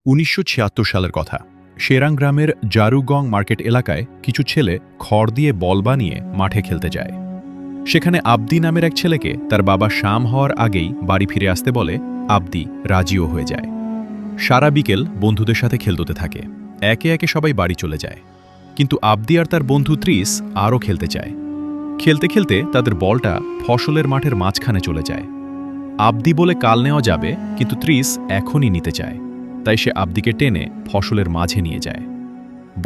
১৯৭৬ সালের কথা। সেরাং গ্রামের জারুগং মার্কেট এলাকায় কিছু ছেলে খড় দিয়ে বল বানিয়ে মাঠে খেলতে যায়। সেখানে আবদি নামের এক ছেলেকে তার বাবা শাম হওয়ার আগেই বাড়ি ফিরে আসতে বলে আবদি রাজিও হয়ে যায়। সারা বিকেল বন্ধুদের সাথে খেলতে থাকে। একে একে সবাই বাড়ি চলে যায়, কিন্তু আবদি আর তার বন্ধু ত্রিস আরও খেলতে চায়। খেলতে খেলতে তাদের বলটা ফসলের মাঠের মাঝখানে চলে যায়। আবদি বলে কাল নেওয়া যাবে, কিন্তু ত্রিস এখনই নিতে চায়। তাই সে আবদিকে টেনে ফসলের মাঝে নিয়ে যায়।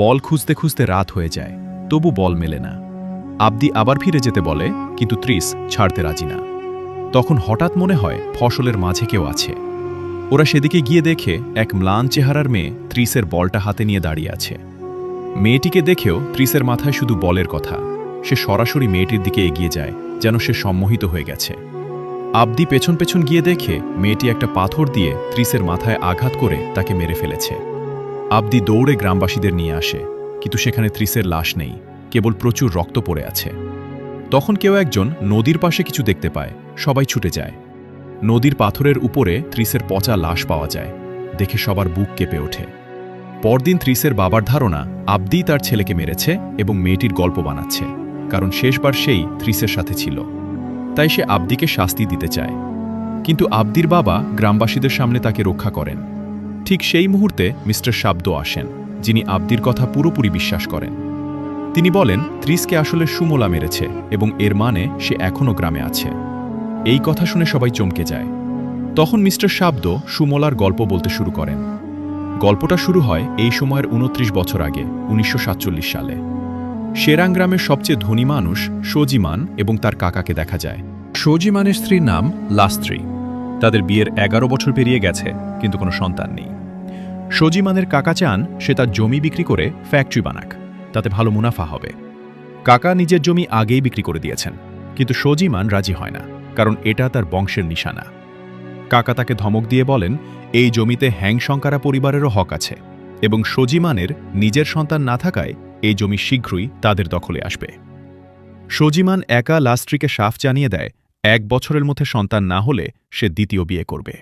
বল খুঁজতে খুঁজতে রাত হয়ে যায়, তবু বল মেলে না। আবদি আবার ফিরে যেতে বলে, কিন্তু ত্রিস ছাড়তে রাজি না। তখন হঠাৎ মনে হয় ফসলের মাঝে কেউ আছে। ওরা সেদিকে গিয়ে দেখে এক ম্লান চেহারার মেয়ে ত্রিসের বলটা হাতে নিয়ে দাঁড়িয়ে আছে। মেয়েটিকে দেখেও ত্রিসের মাথায় শুধু বলের কথা। সে সরাসরি মেয়েটির দিকে এগিয়ে যায়, যেন সে সম্মোহিত হয়ে গেছে। আবদি পেছন পেছন গিয়ে দেখে মেয়েটি একটা পাথর দিয়ে ত্রিসের মাথায় আঘাত করে তাকে মেরে ফেলেছে। আবদি দৌড়ে গ্রামবাসীদের নিয়ে আসে, কিন্তু সেখানে ত্রিসের লাশ নেই, কেবল প্রচুর রক্ত পড়ে আছে। তখন কেউ একজন নদীর পাশে কিছু দেখতে পায়। সবাই ছুটে যায়। নদীর পাথরের উপরে ত্রিসের পচা লাশ পাওয়া যায়। দেখে সবার বুক কেঁপে ওঠে। পরদিন ত্রিসের বাবার ধারণা আবদি তার ছেলেকে মেরেছে এবং মেয়েটির গল্প বানাচ্ছে, কারণ শেষবার সেই ত্রিসের সাথে ছিল। তাই সে আবদিকে শাস্তি দিতে চায়। কিন্তু আবদির বাবা গ্রামবাসীদের সামনে তাকে রক্ষা করেন। ঠিক সেই মুহূর্তে মিস্টার শাব্দ আসেন, যিনি আবদির কথা পুরোপুরি বিশ্বাস করেন। তিনি বলেন ত্রিসকে আসলে সুমলা মেরেছে এবং এর মানে সে এখনও গ্রামে আছে। এই কথা শুনে সবাই চমকে যায়। তখন মিস্টার শাব্দ সুমলার গল্প বলতে শুরু করেন। গল্পটা শুরু হয় এই সময়ের ২৯ বছর আগে, ১৯৪৭ সালে। সেরাং গ্রামের সবচেয়ে ধনী মানুষ সজিমান এবং তার কাকাকে দেখা যায়। সজিমানের স্ত্রীর নাম লাস্ত্রী। তাদের বিয়ের ১১ বছর পেরিয়ে গেছে, কিন্তু কোনো সন্তান নেই। সজিমানের কাকা চান সে তার জমি বিক্রি করে ফ্যাক্টরি বানাক, তাতে ভালো মুনাফা হবে। কাকা নিজের জমি আগেই বিক্রি করে দিয়েছেন, কিন্তু সজিমান রাজি হয় না, কারণ এটা তার বংশের নিশানা। কাকা তাকে ধমক দিয়ে বলেন এই জমিতে হ্যাংশঙ্কারা পরিবারেরও হক আছে এবং সজিমানের নিজের সন্তান না থাকায় এই জমি শীঘ্রই তাদের দখলে আসবে। সজিমান একা লাস্ট্রিকে সাফ জানিয়ে দেয় ১ বছরের মধ্যে সন্তান না হলে সে দ্বিতীয় বিয়ে করবে।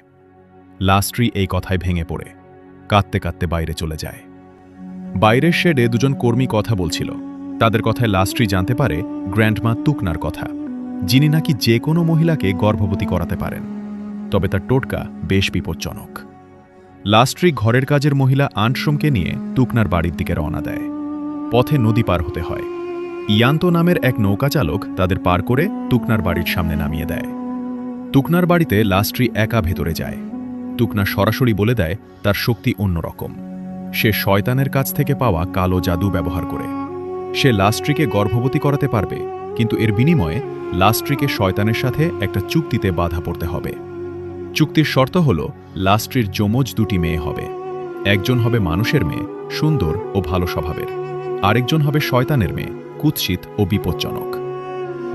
লাস্ট্রি এই কথায় ভেঙে পড়ে কাঁদতে কাঁদতে বাইরে চলে যায়। বাইরের শেডে দুজন কর্মী কথা বলছিল। তাদের কথায় লাস্ট্রি জানতে পারে গ্র্যান্ডমা তুকনার কথা, যিনি নাকি যে কোনো মহিলাকে গর্ভবতী করাতে পারেন। তবে তার টোটকা বেশ বিপজ্জনক। লাস্ট্রি ঘরের কাজের মহিলা আনশ্রমকে নিয়ে তুকনার বাড়ির দিকে রওনা দেয়। পথে নদী পার হতে হয়। ইয়ান্ত নামের এক নৌকা চালক তাদের পার করে তুকনার বাড়ির সামনে নামিয়ে দেয়। তুকনার বাড়িতে লাস্ট্রি একা ভেতরে যায়। তুকনা সরাসরি বলে দেয় তার শক্তি অন্যরকম। সে শয়তানের কাছ থেকে পাওয়া কালো জাদু ব্যবহার করে। সে লাস্ট্রিকে গর্ভবতী করাতে পারবে, কিন্তু এর বিনিময়ে লাস্ট্রিকে শয়তানের সাথে একটা চুক্তিতে বাধা পড়তে হবে। চুক্তির শর্ত হল লাস্ট্রির যমজ ২টি মেয়ে হবে। একজন হবে মানুষের মেয়ে, সুন্দর ও ভালো স্বভাবের। আরেকজন হবে শয়তানের মেয়ে, কুৎসিত ও বিপজ্জনক।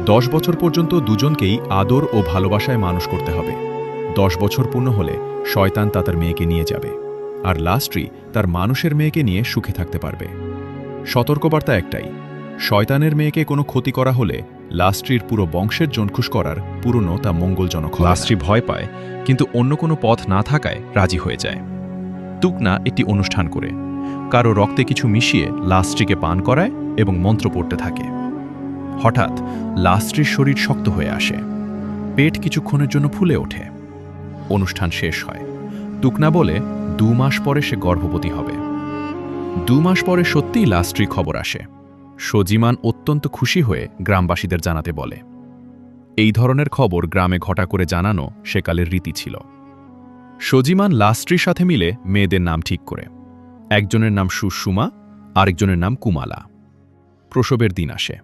১০ বছর পর্যন্ত দুজনকেই আদর ও ভালোবাসায় মানুষ করতে হবে। ১০ বছর পূর্ণ হলে শয়তান তার মেয়েকে নিয়ে যাবে, আর লাস্ট্রি তার মানুষের মেয়েকে নিয়ে সুখে থাকতে পারবে। সতর্কবার্তা একটাই, শয়তানের মেয়েকে কোনো ক্ষতি করা হলে লাস্ট্রির পুরো বংশের জনখুশ করার পুরনো তা মঙ্গলজনক। লাস্ট্রি ভয় পায়, কিন্তু অন্য কোনো পথ না থাকায় রাজি হয়ে যায়। তুকনা একটি অনুষ্ঠান করে কারো রক্তে কিছু মিশিয়ে লাস্ট্রিকে পান করায় এবং মন্ত্র পড়তে থাকে। হঠাৎ লাস্ট্রির শরীর শক্ত হয়ে আসে। পেট কিছুক্ষণের জন্য ফুলে ওঠে। অনুষ্ঠান শেষ হয়। তুকনা বলে ২ মাস পরে সে গর্ভবতী হবে। ২ মাস পরে সত্যিই লাস্ট্রি খবর আসে। সজিমান অত্যন্ত খুশি হয়ে গ্রামবাসীদের জানাতে বলে। এই ধরনের খবর গ্রামে ঘটা করে জানানো সেকালের রীতি ছিল। সজিমান লাস্ট্রির সাথে মিলে মেয়েদের নাম ঠিক করে। একজনের নাম সুষুমা, আরেকজনের নাম কুমালা। প্রসবের দিন আসে।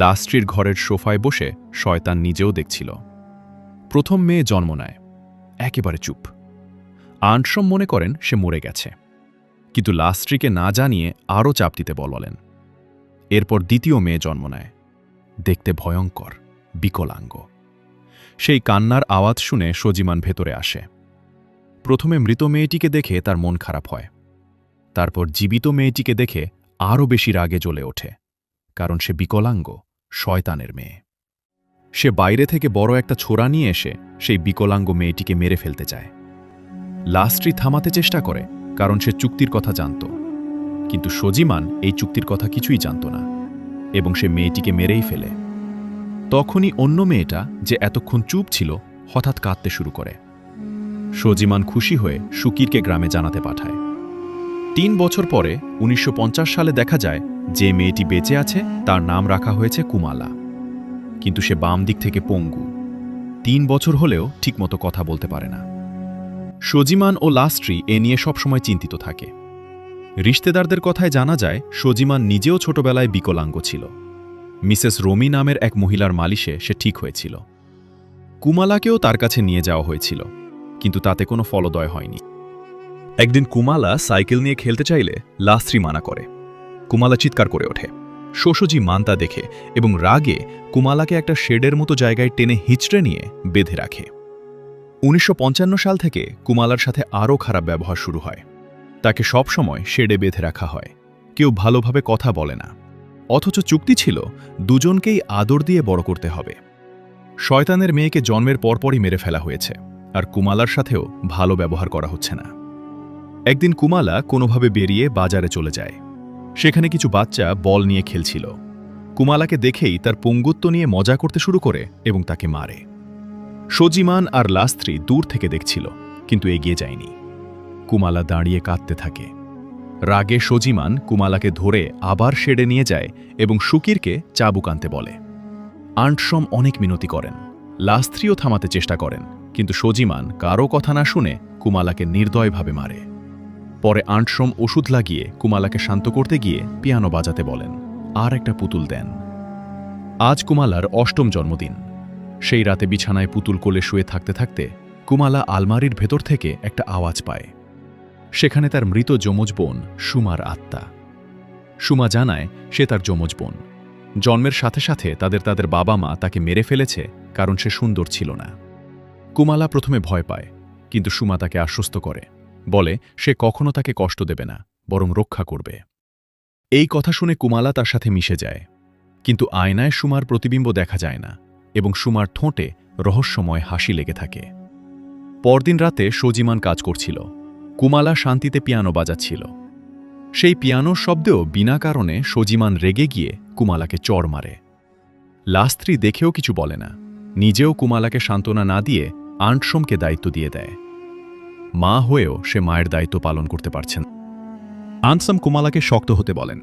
লাস্ট্রির ঘরের সোফায় বসে শয়তান নিজেও দেখছিল। প্রথম মেয়ে জন্ম নেয়। একেবারে চুপ। আনশ্রম মনে করেন সে মরে গেছে, কিন্তু লাস্ট্রিকে না জানিয়ে আরও চাপ দিতে বলেন। এরপর দ্বিতীয় মেয়ে জন্ম নেয়। দেখতে ভয়ঙ্কর, বিকলাঙ্গ। সেই কান্নার আওয়াজ শুনে সজিমান ভেতরে আসে। প্রথমে মৃত মেয়েটিকে দেখে তার মন খারাপ হয়। তারপর জীবিত মেয়েটিকে দেখে আরও বেশি রাগে জ্বলে ওঠে, কারণ সে বিকলাঙ্গ, শয়তানের মেয়ে। সে বাইরে থেকে বড় একটা ছোরা নিয়ে এসে সেই বিকলাঙ্গ মেয়েটিকে মেরে ফেলতে চায়। লাস্ট্রি থামাতে চেষ্টা করে, কারণ সে চুক্তির কথা জানত। কিন্তু সজিমান এই চুক্তির কথা কিছুই জানত না, এবং সে মেয়েটিকে মেরেই ফেলে। তখনই অন্য মেয়েটা, যে এতক্ষণ চুপ ছিল, হঠাৎ কাঁদতে শুরু করে। সজিমান খুশি হয়ে শুকিরকে গ্রামে জানাতে পাঠায়। ৩ বছর পরে ১৯৫০ সালে দেখা যায় যে মেয়েটি বেঁচে আছে তার নাম রাখা হয়েছে কুমালা। কিন্তু সে বাম দিক থেকে পঙ্গু। ৩ বছর হলেও ঠিকমতো কথা বলতে পারে না। সজিমান ও লাস্ট্রি এ নিয়ে সবসময় চিন্তিত থাকে। রিশতেদারদের কথায় জানা যায় সজিমান নিজেও ছোটবেলায় বিকলাঙ্গ ছিল। মিসেস রোমি নামের এক মহিলার মালিশে সে ঠিক হয়েছিল। কুমালাকেও তার কাছে নিয়ে যাওয়া হয়েছিল, কিন্তু তাতে কোনো ফলদয় হয়নি। একদিন কুমালা সাইকেল নিয়ে খেলতে চাইলে লাস্ট্রি মানা করে। কুমালা চিৎকার করে ওঠে। শোষজি মানতা দেখে এবং রাগে কুমালাকে একটা শেডের মতো জায়গায় টেনে হিঁচড়ে নিয়ে বেঁধে রাখে। ১৯৫৫ সাল থেকে কুমালার সাথে আরও খারাপ ব্যবহার শুরু হয়। তাকে সবসময় শেডে বেঁধে রাখা হয়। কেউ ভালোভাবে কথা বলে না, অথচ চুক্তি ছিল দুজনকেই আদর দিয়ে বড় করতে হবে। শয়তানের মেয়েকে জন্মের পরপরই মেরে ফেলা হয়েছে, আর কুমালার সাথেও ভালো ব্যবহার করা হচ্ছে না। একদিন কুমালা কোনোভাবে বেরিয়ে বাজারে চলে যায়। সেখানে কিছু বাচ্চা বল নিয়ে খেলছিল। কুমালাকে দেখেই তার পঙ্গুত্ব নিয়ে মজা করতে শুরু করে এবং তাকে মারে। সজিমান আর লাস্ট্রি দূর থেকে দেখছিল, কিন্তু এগিয়ে যায়নি। কুমালা দাঁড়িয়ে কাঁদতে থাকে। রাগে সজিমান কুমালাকে ধরে আবার শেডে নিয়ে যায় এবং শুকিরকে চাবুক আনতে বলে। আন্টসম অনেক মিনতি করেন, লাস্ট্রিও থামাতে চেষ্টা করেন, কিন্তু সজিমান কারও কথা না শুনে কুমালাকে নির্দয়ভাবে মারে। পরে আন্টসম ওষুধ লাগিয়ে কুমালাকে শান্ত করতে গিয়ে পিয়ানো বাজাতে বলেন, আর একটা পুতুল দেন। আজ কুমালার ৮ম জন্মদিন। সেই রাতে বিছানায় পুতুল কোলে শুয়ে থাকতে থাকতে কুমালা আলমারির ভেতর থেকে একটা আওয়াজ পায়। সেখানে তার মৃত যমজ বোন সুমার আত্মা। সুমা জানায় সে তার যমজ বোন। জন্মের সাথে সাথে তাদের বাবা মা তাকে মেরে ফেলেছে, কারণ সে সুন্দর ছিল না। কুমালা প্রথমে ভয় পায়, কিন্তু সুমা তাকে আশ্বস্ত করে, বলে সে কখনো তাকে কষ্ট দেবে না, বরং রক্ষা করবে। এই কথা শুনে কুমালা তার সাথে মিশে যায়, কিন্তু আয়নায় সুমার প্রতিবিম্ব দেখা যায় না এবং সুমার ঠোঁটে রহস্যময় হাসি লেগে থাকে। পরদিন রাতে সজিমান কাজ করছিল। কুমালা শান্তিতে পিয়ানো বাজাচ্ছিল। সেই পিয়ানোর শব্দেও বিনা কারণে সজিমান রেগে গিয়ে কুমালাকে চড় মারে। লাস্ট্রি দেখেও কিছু বলে না, নিজেও কুমালাকে সান্ত্বনা না দিয়ে আন্টসমকে দায়িত্ব দিয়ে দেয়। মা হয়েও সে মায়ের দায়িত্ব পালন করতে পারছেন। আনসাম কুমালাকে শক্ত হতে বলেন।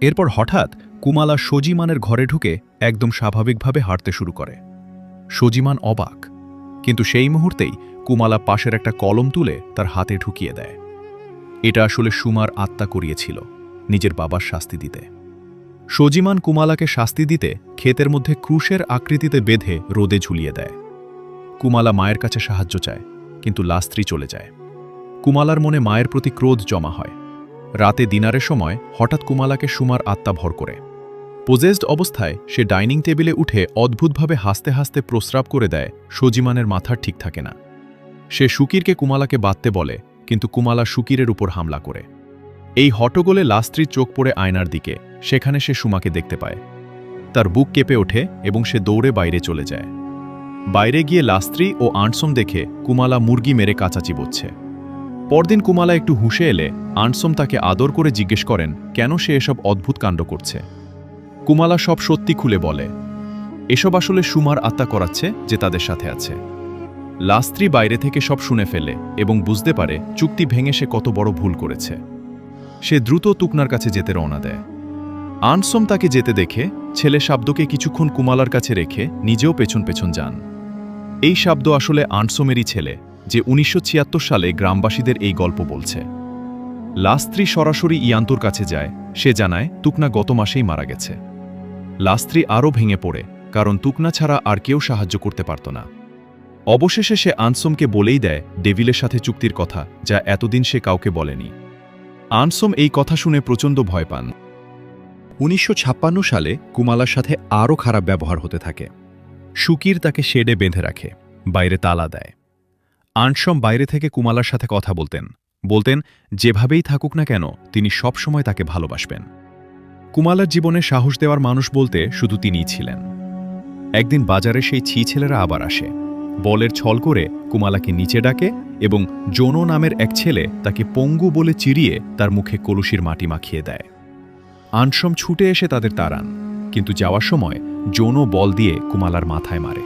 এরপর হঠাৎ কুমালা সজিমানের ঘরে ঢুকে একদম স্বাভাবিকভাবে হাঁটতে শুরু করে। সজিমান অবাক, কিন্তু সেই মুহূর্তেই কুমালা পাশের একটা কলম তুলে তার হাতে ঢুকিয়ে দেয়। এটা আসলে সুমার আত্মা করিয়েছিল, নিজের বাবার শাস্তি দিতে। সজিমান কুমালাকে শাস্তি দিতে ক্ষেতের মধ্যে ক্রুশের আকৃতিতে বেঁধে রোদে ঝুলিয়ে দেয়। কুমালা মায়ের কাছে সাহায্য চায়, কিন্তু লাস্ট্রি চলে যায়। কুমালার মনে মায়ের প্রতি ক্রোধ জমা হয়। রাতে ডিনারের সময় হঠাৎ কুমালাকে সুমার আত্মা ভর করে। পোজেসড অবস্থায় সে ডাইনিং টেবিলে উঠে অদ্ভুতভাবে হাসতে হাসতে প্রস্রাব করে দেয়। সজিমানের মাথা ঠিক থাকে না। সে শুকিরকে কুমালাকে বাঁধতে বলে, কিন্তু কুমালা শুকিরের উপর হামলা করে। এই হট্টগোলে লাস্ট্রির চোখ পড়ে আয়নার দিকে। সেখানে সে সুমাকে দেখতে পায়। তার বুক কেঁপে ওঠে এবং সে দৌড়ে বাইরে চলে যায়। বাইরে গিয়ে লাস্ট্রি ও আন্টসম দেখে কুমালা মুরগি মেরে কাঁচা চিবোচ্ছে। পরদিন কুমালা একটু হুঁশে এলে আন্টসম তাকে আদর করে জিজ্ঞেস করেন কেন সে এসব অদ্ভুত কাণ্ড করছে। কুমালা সব সত্যি খুলে বলে, এসব আসলে সুমার আত্মা করাচ্ছে যে তাদের সাথে আছে। লাস্ট্রি বাইরে থেকে সব শুনে ফেলে এবং বুঝতে পারে চুক্তি ভেঙে সে কত বড় ভুল করেছে। সে দ্রুত তুকনার কাছে যেতে রওনা দেয়। আন্টসম তাকে যেতে দেখে ছেলে শাব্দকে কিছুক্ষণ কুমালার কাছে রেখে নিজেও পেছন পেছন যান। এই শাব্দ আসলে আন্টসমেরই ছেলে, যে ১৯৭৬ সালে গ্রামবাসীদের এই গল্প বলছে। লাস্ট্রি সরাসরি ইয়ান্তোর কাছে যায়। সে জানায় তুকনা গত মাসেই মারা গেছে। লাস্ট্রি আরও ভেঙে পড়ে, কারণ তুকনা ছাড়া আর কেউ সাহায্য করতে পারত না। অবশেষে সে আনসমকে বলেই দেয় ডেভিলের সাথে চুক্তির কথা, যা এতদিন সে কাউকে বলেনি। আনসম এই কথা শুনে প্রচণ্ড ভয় পান। ১৯৫৬ সালে কুমালার সাথে আরও খারাপ ব্যবহার হতে থাকে। শুকির তাকে শেডে বেঁধে রাখে, বাইরে তালা দেয়। আনসম বাইরে থেকে কুমালার সাথে কথা বলতেন যেভাবেই থাকুক না কেন তিনি সবসময় তাকে ভালোবাসবেন। কুমালার জীবনে সাহস দেওয়ার মানুষ বলতে শুধু তিনিই ছিলেন। একদিন বাজারে সেই ছি ছেলেরা আবার আসে। বলের ছল করে কুমালাকে নিচে ডাকে এবং জোনো নামের এক ছেলে তাকে পঙ্গু বলে চিরিয়ে তার মুখে কলসির মাটি মাখিয়ে দেয়। আনশম ছুটে এসে তাদের তাড়ান, কিন্তু যাওয়ার সময় জোনো বল দিয়ে কুমালার মাথায় মারে।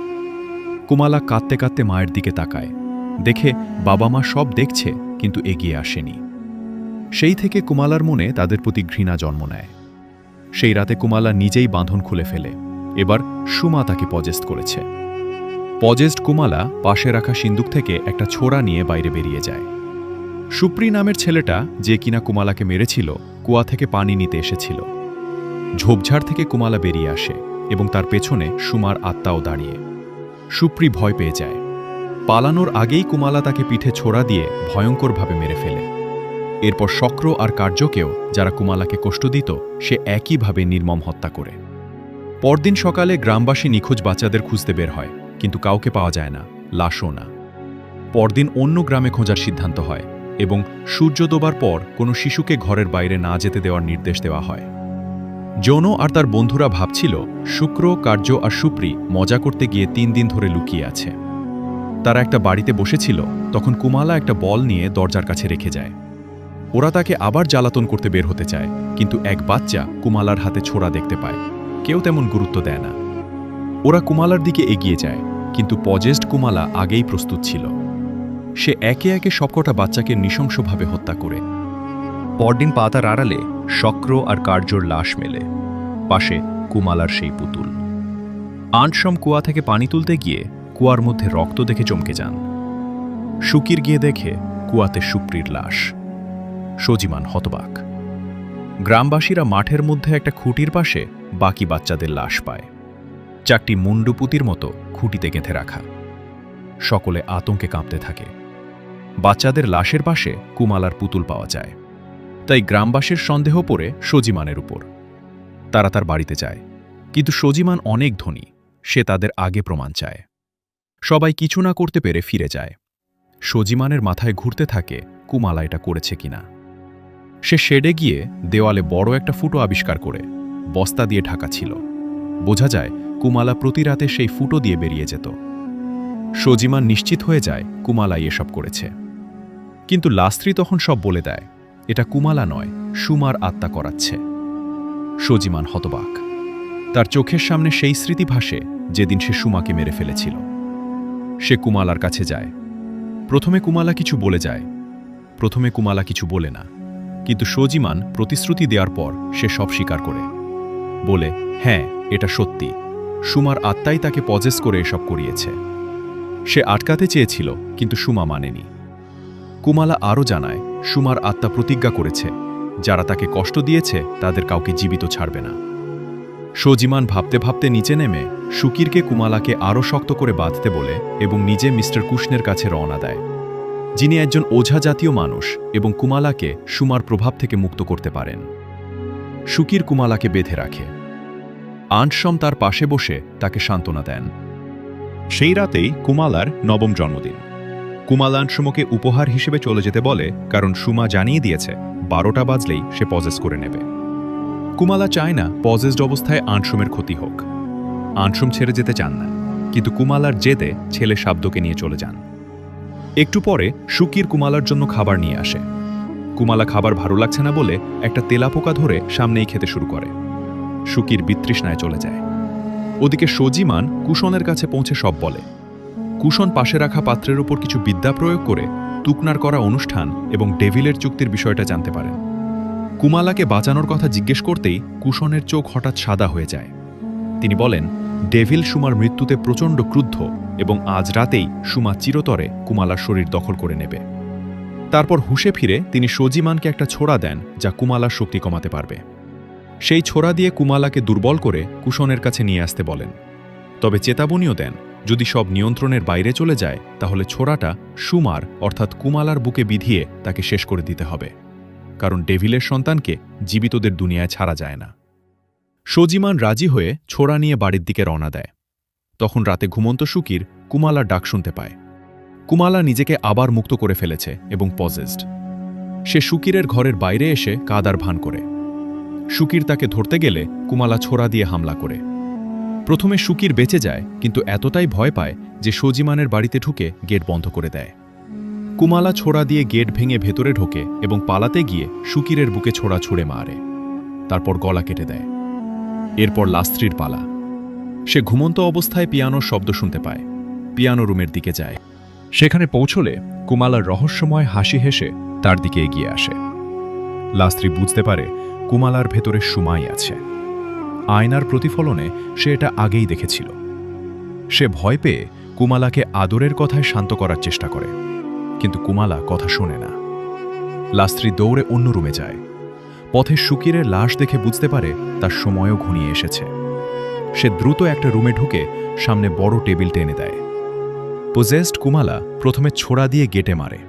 কুমালা কাঁদতে কাঁদতে মায়ের দিকে তাকায়, দেখে বাবা মা সব দেখছে কিন্তু এগিয়ে আসেনি। সেই থেকে কুমালার মনে তাদের প্রতি ঘৃণা জন্ম নেয়। সেই রাতে কুমালা নিজেই বাঁধন খুলে ফেলে। এবার সুমা তাকে পজেস্ট করেছে। পজেস্ট কুমালা পাশে রাখা সিন্দুক থেকে একটা ছোরা নিয়ে বাইরে বেরিয়ে যায়। সুপ্রি নামের ছেলেটা, যে কিনা কুমালাকে মেরেছিল, কুয়া থেকে পানি নিতে এসেছিল। ঝোপঝাড় থেকে কুমালা বেরিয়ে আসে এবং তার পেছনে সুমার আত্মাও দাঁড়িয়ে। সুপ্রি ভয় পেয়ে যায়। পালানোর আগেই কুমালা তাকে পিঠে ছোড়া দিয়ে ভয়ঙ্করভাবে মেরে ফেলে। এরপর শক্র আর কার্যকেও, যারা কুমালাকে কষ্ট দিত, সে একইভাবে নির্মম হত্যা করে। পরদিন সকালে গ্রামবাসী নিখোঁজ বাচ্চাদের খুঁজতে বের হয়, কিন্তু কাউকে পাওয়া যায় না, লাশও না। পরদিন অন্য গ্রামে খোঁজার সিদ্ধান্ত হয় এবং সূর্য ডোবার পর কোনো শিশুকে ঘরের বাইরে না যেতে দেওয়ার নির্দেশ দেওয়া হয়। জোনো আর তার বন্ধুরা ভাবছিল শুক্র, কার্য আর সুপ্রি মজা করতে গিয়ে 3 দিন ধরে লুকিয়ে আছে। তারা একটা বাড়িতে বসেছিল, তখন কুমালা একটা বল নিয়ে দরজার কাছে রেখে যায়। ওরা তাকে আবার জ্বালাতন করতে বের হতে চায়, কিন্তু এক বাচ্চা কুমালার হাতে ছোড়া দেখতে পায়। কেউ তেমন গুরুত্ব দেয় না। ওরা কুমালার দিকে এগিয়ে যায়, কিন্তু পজেস্ট কুমালা আগেই প্রস্তুত ছিল। সে একে একে সবকটা বাচ্চাকে নৃশংসভাবে হত্যা করে। পরদিন পাতার আড়ালে শক্র আর কার্যর লাশ মেলে, পাশে কুমালার সেই পুতুল। আনশম কুয়া থেকে পানি তুলতে গিয়ে কুয়ার মধ্যে রক্ত দেখে চমকে যান। সুকির গিয়ে দেখে কুয়াতে সুপ্রির লাশ। সজিমান হতবাক। গ্রামবাসীরা মাঠের মধ্যে একটা খুঁটির পাশে বাকি বাচ্চাদের লাশ পায়, 4টি মুন্ডুপুতির মতো খুঁটিতে গেঁথে রাখা। সকলে আতঙ্কে কাঁপতে থাকে। বাচ্চাদের লাশের পাশে কুমালার পুতুল পাওয়া যায়। তাই গ্রামবাসীর সন্দেহ পড়ে সজিমানের উপর। তারা তার বাড়িতে যায়, কিন্তু সজিমান অনেক ধনী, সে তাদের আগে প্রমাণ চায়। সবাই কিছু না করতে পেরে ফিরে যায়। সজিমানের মাথায় ঘুরতে থাকে কুমালা এটা করেছে কিনা। সে শেডে গিয়ে দেওয়ালে বড় একটা ফুটো আবিষ্কার করে বস্তা দিয়ে ঢাকা ছিল। বোঝা যায় কুমালা প্রতি রাতে সেই ফুটো দিয়ে বেরিয়ে যেত। সজিমান নিশ্চিত হয়ে যায় কুমালাই এসব করেছে, কিন্তু লাস্ত্রী তখন সব বলে দেয় এটা কুমালা নয়, সুমার আত্মা করাচ্ছে। সজিমান হতবাক। তার চোখের সামনে সেই স্মৃতি ভাসে যেদিন সে সুমাকে মেরে ফেলেছিল। সে কুমালার কাছে যায়। প্রথমে কুমালা কিছু বলে না, কিন্তু সজিমান প্রতিশ্রুতি দেওয়ার পর সে সব স্বীকার করে। বলে, হ্যাঁ, এটা সত্যি, সুমার আত্মাই তাকে পজেস করে এসব করিয়েছে। সে আটকাতে চেয়েছিল, কিন্তু সুমা মানেনি। কুমালা আরও জানায় সুমার আত্মা প্রতিজ্ঞা করেছে যারা তাকে কষ্ট দিয়েছে তাদের কাউকে জীবিত ছাড়বে না। সজিমান ভাবতে ভাবতে নিচে নেমে সুকিরকে কুমালাকে আরও শক্ত করে বাঁধতে বলে এবং নিজে মিস্টার কুশনের কাছে রওনা দেয়, যিনি একজন ওঝা জাতীয় মানুষ এবং কুমালাকে সুমার প্রভাব থেকে মুক্ত করতে পারেন। সুকির কুমালাকে বেঁধে রাখে। আনশম তার পাশে বসে তাকে সান্ত্বনা দেন। সেই রাতেই কুমালার 9ম জন্মদিন। কুমালা আনশমকে উপহার হিসেবে চলে যেতে বলে, কারণ সুমা জানিয়ে দিয়েছে 12টা বাজলেই সে পজেস করে নেবে। কুমালা চায় না পজেসড অবস্থায় আনশমের ক্ষতি হোক। আনশম ছেড়ে যেতে চান না, কিন্তু কুমালার জেদে ছেলে শাব্দকে নিয়ে চলে যান। একটু পরে সুকির কুমালার জন্য খাবার নিয়ে আসে। কুমালা খাবার ভালো লাগছে না বলে একটা তেলাপোকা ধরে সামনেই খেতে শুরু করে। সুকির বিতৃষ্ণায় চলে যায়। ওদিকে সজিমান কুশনের কাছে পৌঁছে সব বলে। কুশন পাশে রাখা পাত্রের উপর কিছু বিদ্যা প্রয়োগ করে তুকনার করা অনুষ্ঠান এবং ডেভিলের চুক্তির বিষয়টা জানতে পারেন। কুমালাকে বাঁচানোর কথা জিজ্ঞেস করতেই কুশনের চোখ হঠাৎ সাদা হয়ে যায়। তিনি বলেন, ডেভিল সুমার মৃত্যুতে প্রচণ্ড ক্রুদ্ধ এবং আজ রাতেই সুমা চিরতরে কুমালার শরীর দখল করে নেবে। তারপর হুঁশে ফিরে তিনি সজিমানকে একটা ছোড়া দেন যা কুমালার শক্তি কমাতে পারবে। সেই ছোড়া দিয়ে কুমালাকে দুর্বল করে কুশনের কাছে নিয়ে আসতে বলেন, তবে চেতাবনীও দেন যদি সব নিয়ন্ত্রণের বাইরে চলে যায় তাহলে ছোড়াটা সুমার অর্থাৎ কুমালার বুকে বিধিয়ে তাকে শেষ করে দিতে হবে, কারণ ডেভিলের সন্তানকে জীবিতদের দুনিয়ায় ছাড়া যায় না। সজিমান রাজি হয়ে ছোড়া নিয়ে বাড়ির দিকে রওনা দেয়। তখন রাতে ঘুমন্ত সুকির কুমালার ডাক শুনতে পায়। কুমালা নিজেকে আবার মুক্ত করে ফেলেছে এবং পজেসড। সে সুকিরের ঘরের বাইরে এসে কাদার ভান করে। সুকির তাকে ধরতে গেলে কুমালা ছোড়া দিয়ে হামলা করে। প্রথমে সুকির বেঁচে যায়, কিন্তু এতটাই ভয় পায় যে সজিমানের বাড়িতে ঢুকে গেট বন্ধ করে দেয়। কুমালা ছোড়া দিয়ে গেট ভেঙে ভেতরে ঢোকে এবং পালাতে গিয়ে সুকিরের বুকে ছোড়া ছুঁড়ে মারে, তারপর গলা কেটে দেয়। এরপর লাস্ত্রীর পালা। সে ঘুমন্ত অবস্থায় পিয়ানোর শব্দ শুনতে পায়, পিয়ানো রুমের দিকে যায়। সেখানে পৌঁছলে কুমালার রহস্যময় হাসি হেসে তার দিকে এগিয়ে আসে। লাস্ত্রী বুঝতে পারে কুমালার ভেতরে সুমাই আছে। আয়নার প্রতিফলনে সে এটা আগেই দেখেছিল। সে ভয় পেয়ে কুমালাকে আদরের কথায় শান্ত করার চেষ্টা করে, কিন্তু কুমালা কথা শোনে না। লাস্ত্রী দৌড়ে অন্য রুমে যায়। পথে সুকিরের লাশ দেখে বুঝতে পারে তার সময়ও ঘনিয়ে এসেছে। সে দ্রুত একটা রুমে ঢুকে সামনে বড় টেবিল টেনে দেয়। পোজেসড কুমালা প্রথমে ছোড়া দিয়ে গেটে মারে।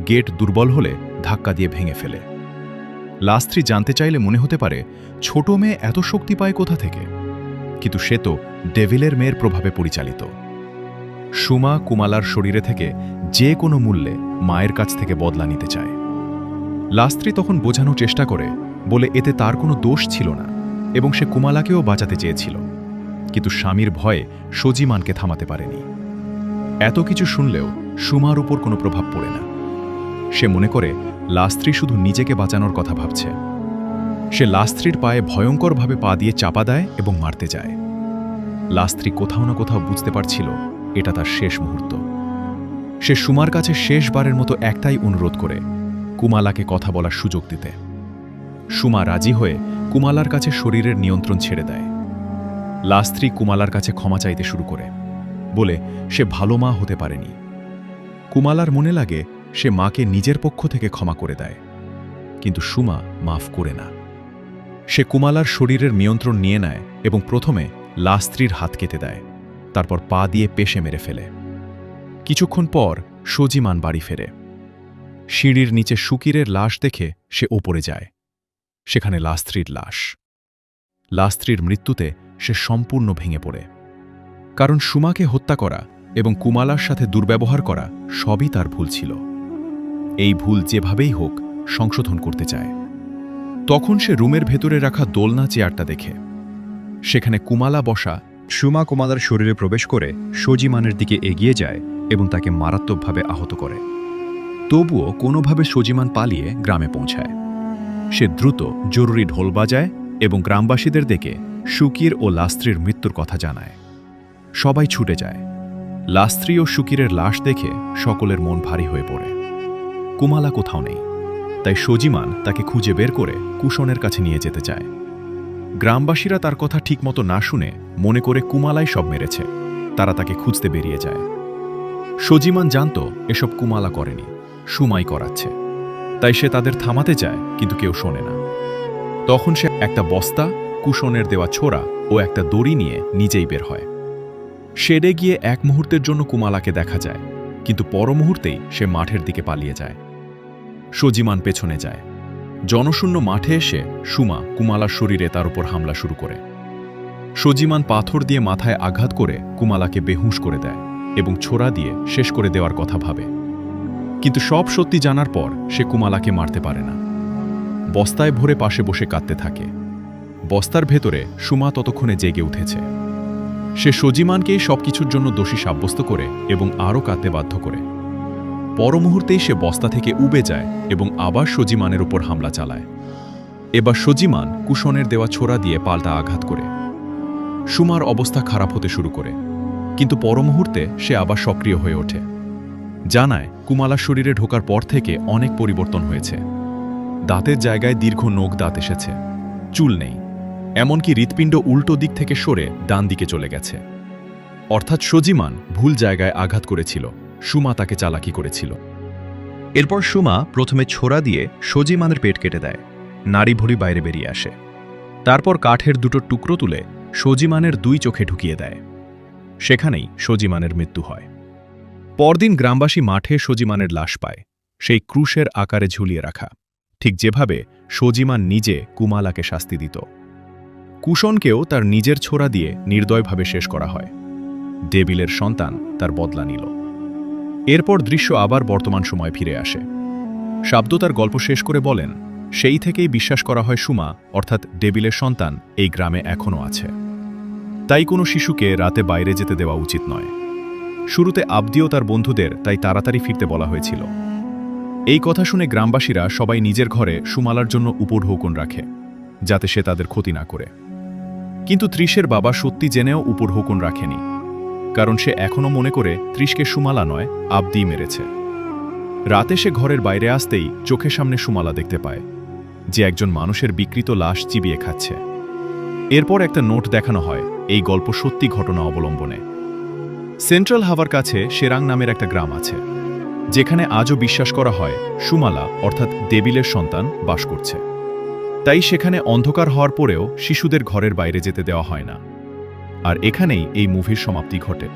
গেট দুর্বল হলে ধাক্কা দিয়ে ভেঙে ফেলে। লাস্ত্রী জানতে চাইলে মনে হতে পারে ছোট মেয়ে এত শক্তি পায় কোথা থেকে, কিন্তু সে তো ডেভিলের মেয়ের প্রভাবে পরিচালিত। সুমা কুমালার শরীরে থেকে যে কোনো মূল্যে মায়ের কাছ থেকে বদলা নিতে চায়। লাস্ত্রী তখন বোঝানোর চেষ্টা করে, বলে এতে তার কোনো দোষ ছিল না এবং সে কুমালাকেও বাঁচাতে চেয়েছিল, কিন্তু স্বামীর ভয়ে সজিমানকে থামাতে পারেনি। এত কিছু শুনলেও সুমার উপর কোনো প্রভাব পড়ে না। সে মনে করে লাস্ত্রী শুধু নিজেকে বাঁচানোর কথা ভাবছে। সে লাস্ত্রীর পায়ে ভয়ঙ্করভাবে পা দিয়ে চাপা দেয় এবং মারতে যায়। লাস্ত্রী কোথাও না কোথাও বুঝতে পারছিল এটা তার শেষ মুহূর্ত। সে সুমার কাছে শেষবারের মতো একটাই অনুরোধ করে, কুমালাকে কথা বলার সুযোগ দিতে। সুমা রাজি হয়ে কুমালার কাছে শরীরের নিয়ন্ত্রণ ছেড়ে দেয়। লাস্ত্রী কুমালার কাছে ক্ষমা চাইতে শুরু করে, বলে সে ভালো মা হতে পারেনি। কুমালার মনে লাগে সে মাকে নিজের পক্ষ থেকে ক্ষমা করে দেয়, কিন্তু সুমা মাফ করে না। সে কুমালার শরীরের নিয়ন্ত্রণ নিয়ে নেয় এবং প্রথমে লাস্ত্রীর হাত কেটে দেয়, তারপর পা দিয়ে পেশে মেরে ফেলে। কিছুক্ষণ পর সজিমান বাড়ি ফেরে। সিঁড়ির নিচে সুকিরের লাশ দেখে সে ওপরে যায়। সেখানে লাস্ত্রীর লাশ। লাস্ত্রীর মৃত্যুতে সে সম্পূর্ণ ভেঙে পড়ে, কারণ সুমাকে হত্যা করা এবং কুমালার সাথে দুর্ব্যবহার করা সবই তার ভুল ছিল। এই ভুল যেভাবেই হোক সংশোধন করতে চায়। তখন সে রুমের ভেতরে রাখা দোলনা চেয়ারটা দেখে। সেখানে কুমালা বসা। সুমা কুমালার শরীরে প্রবেশ করে সজিমানের দিকে এগিয়ে যায় এবং তাকে মারাত্মকভাবে আহত করে। তবুও কোনোভাবে সজিমান পালিয়ে গ্রামে পৌঁছায়। সে দ্রুত জরুরি ঢোল বাজায় এবং গ্রামবাসীদের ডেকে সুকির ও লাস্ত্রীর মৃত্যুর কথা জানায়। সবাই ছুটে যায়। লাস্ত্রী ও সুকিরের লাশ দেখে সকলের মন ভারী হয়ে পড়ে। কুমালা কোথাও নেই, তাই সজিমান তাকে খুঁজে বের করে কুশনের কাছে নিয়ে যেতে চায়। গ্রামবাসীরা তার কথা ঠিকমতো না শুনে মনে করে কুমালাই সব মেরেছে। তারা তাকে খুঁজতে বেরিয়ে যায়। সজিমান জানত এসব কুমালা করেনি, সুমাই করাচ্ছে। তাই সে তাদের থামাতে চায়, কিন্তু কেউ শোনে না। তখন সে একটা বস্তা, কুশনের দেওয়া ছোরা ও একটা দড়ি নিয়ে নিজেই বের হয়। শেডে গিয়ে এক মুহূর্তের জন্য কুমালাকে দেখা যায়, কিন্তু পর মুহূর্তেই সে মাঠের দিকে পালিয়ে যায়। সজিমান পেছনে যায়। জনশূন্য মাঠে এসে সুমা কুমালার শরীরে তার উপর হামলা শুরু করে। সজিমান পাথর দিয়ে মাথায় আঘাত করে কুমালাকে বেহুঁশ করে দেয় এবং ছোরা দিয়ে শেষ করে দেওয়ার কথা ভাবে। কিন্তু সব সত্যি জানার পর সে কুমালাকে মারতে পারে না। বস্তায় ভরে পাশে বসে কাঁদতে থাকে। বস্তার ভেতরে সুমা ততক্ষণে জেগে উঠেছে। সে সজিমানকেই সবকিছুর জন্য দোষী সাব্যস্ত করে এবং আরও কাঁদতে বাধ্য করে। পর মুহূর্তেই সে বস্তা থেকে উবে যায় এবং আবার সজিমানের উপর হামলা চালায়। এবার সজিমান কুশনের দেওয়া ছোরা দিয়ে পাল্টা আঘাত করে। সুমার অবস্থা খারাপ হতে শুরু করে, কিন্তু পর মুহূর্তে সে আবার সক্রিয় হয়ে ওঠে। জানায় কুমালার শরীরে ঢোকার পর থেকে অনেক পরিবর্তন হয়েছে। দাঁতের জায়গায় দীর্ঘ নখ দাঁত এসেছে, চুল নেই, এমনকি হৃৎপিণ্ড উল্টো দিক থেকে সরে ডান দিকে চলে গেছে। অর্থাৎ সজিমান ভুল জায়গায় আঘাত করেছিল, সুমা তাকে চালাকি করেছিল। এরপর সুমা প্রথমে ছোরা দিয়ে সজিমানের পেট কেটে দেয়। নাড়ি ভুঁড়ি বাইরে বেরিয়ে আসে। তারপর কাঠের দুটো টুকরো তুলে সজিমানের দুই চোখে ঢুকিয়ে দেয়। সেখানেই সজিমানের মৃত্যু হয়। পরদিন গ্রামবাসী মাঠে সজিমানের লাশ পায়, সেই ক্রুশের আকারে ঝুলিয়ে রাখা, ঠিক যেভাবে সজিমান নিজে কুমালাকে শাস্তি দিত। কুশনকেও তার নিজের ছোরা দিয়ে নির্দয়ভাবে শেষ করা হয়। ডেভিলের সন্তান তার বদলা নিল। এরপর দৃশ্য আবার বর্তমান সময়ে ফিরে আসে। শাব্দ তার গল্প শেষ করে বলেন, সেই থেকেই বিশ্বাস করা হয় সুমা অর্থাৎ ডেভিলের সন্তান এই গ্রামে এখনও আছে। তাই কোনো শিশুকে রাতে বাইরে যেতে দেওয়া উচিত নয়। শুরুতে আবদিও তার বন্ধুদের তাই তাড়াতাড়ি ফিরতে বলা হয়েছিল। এই কথা শুনে গ্রামবাসীরা সবাই নিজের ঘরে সুমালার জন্য উপঢৌকন রাখে, যাতে সে তাদের ক্ষতি না করে। কিন্তু ত্রিশের বাবা সত্যি জেনেও উপঢৌকন রাখেনি, কারণ সে এখনও মনে করে ত্রিশকে সুমালা নয়, আবদি মেরেছে। রাতে সে ঘরের বাইরে আসতেই চোখের সামনে সুমালা দেখতে পায়, যে একজন মানুষের বিকৃত লাশ চিবিয়ে খাচ্ছে। এরপর একটা নোট দেখানো হয় এই গল্প সত্যি ঘটনা অবলম্বনে। সেন্ট্রাল হাওয়ার কাছে শেরাং নামের একটা গ্রাম আছে, যেখানে আজও বিশ্বাস করা হয় সুমালা অর্থাৎ দেবিলের সন্তান বাস করছে। তাই সেখানে অন্ধকার হওয়ার পরেও শিশুদের ঘরের বাইরে যেতে দেওয়া হয় না। আর এখানেই এই মুভির সমাপ্তি ঘটে।